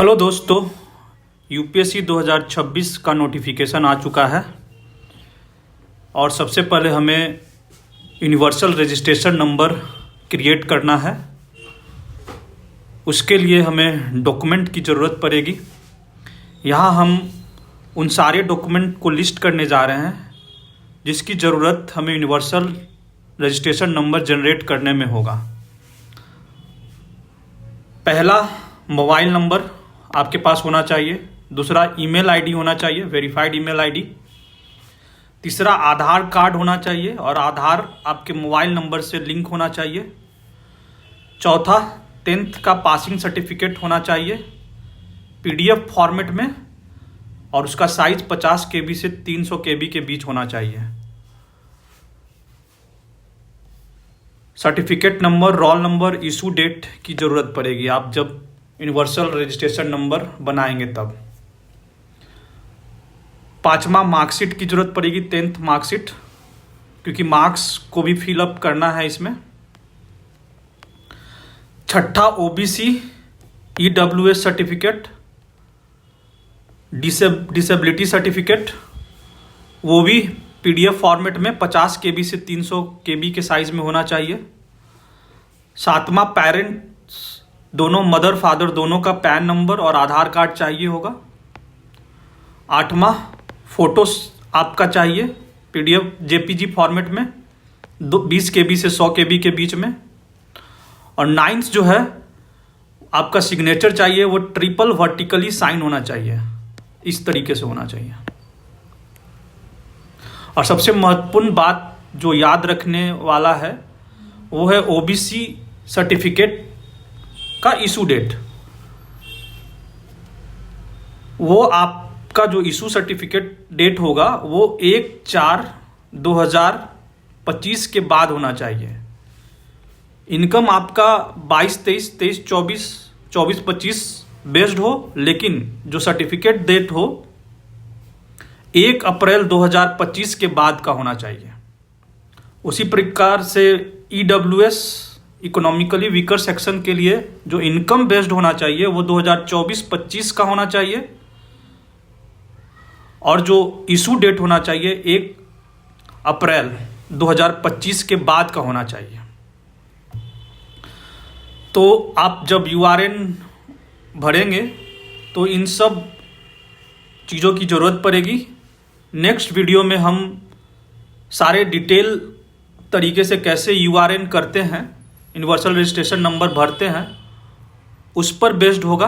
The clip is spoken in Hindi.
हेलो दोस्तों, यूपीएससी 2026 का नोटिफिकेशन आ चुका है और सबसे पहले हमें यूनिवर्सल रजिस्ट्रेशन नंबर क्रिएट करना है। उसके लिए हमें डॉक्यूमेंट की ज़रूरत पड़ेगी। यहाँ हम उन सारे डॉक्यूमेंट को लिस्ट करने जा रहे हैं जिसकी ज़रूरत हमें यूनिवर्सल रजिस्ट्रेशन नंबर जनरेट करने में होगा। पहला, मोबाइल नंबर आपके पास होना चाहिए। दूसरा, ईमेल आईडी होना चाहिए, वेरीफाइड ईमेल आईडी। तीसरा, आधार कार्ड होना चाहिए और आधार आपके मोबाइल नंबर से लिंक होना चाहिए। चौथा, 10th का पासिंग सर्टिफिकेट होना चाहिए पीडीएफ फॉर्मेट में और उसका साइज 50 KB से 300 KB के बीच होना चाहिए। Certificate number, roll number, issue date की ज़रूरत पड़ेगी आप जब यूनिवर्सल रजिस्ट्रेशन नंबर बनाएंगे तब। पांचवा, मार्कशीट की ज़रूरत पड़ेगी, 10th मार्कशीट, क्योंकि मार्क्स को भी फिलअप करना है इसमें। छठा, OBC EWS certificate, disability certificate, वो भी पीडीएफ फॉर्मेट में 50 KB से 300 KB के साइज में होना चाहिए। सातवां, पेरेंट्स दोनों, मदर फादर दोनों का पैन नंबर और आधार कार्ड चाहिए होगा। आठवां, फोटोस आपका चाहिए पीडीएफ जेपीजी फॉर्मेट में 20 KB से 100 KB के बीच में। और 9th जो है आपका सिग्नेचर चाहिए, वो ट्रिपल वर्टिकली साइन होना चाहिए, इस तरीके से होना चाहिए। और सबसे महत्वपूर्ण बात जो याद रखने वाला है वो है ओबीसी सर्टिफिकेट का इशू डेट। वो आपका जो इशू सर्टिफिकेट डेट होगा वो 1/4/2025 के बाद होना चाहिए। इनकम आपका 22-23, 23-24, 24-25 बेस्ड हो, लेकिन जो सर्टिफिकेट डेट हो 1 अप्रैल 2025 के बाद का होना चाहिए। उसी प्रकार से ईडब्ल्यूएस इकोनॉमिकली वीकर सेक्शन के लिए जो इनकम बेस्ड होना चाहिए वो 2024-25 का होना चाहिए और जो इशू डेट होना चाहिए 1 अप्रैल 2025 के बाद का होना चाहिए। तो आप जब यूआरएन भरेंगे तो इन सब चीज़ों की ज़रूरत पड़ेगी। नेक्स्ट वीडियो में हम सारे डिटेल तरीके से कैसे यूआरएन करते हैं, यूनिवर्सल रजिस्ट्रेशन नंबर भरते हैं, उस पर बेस्ड होगा।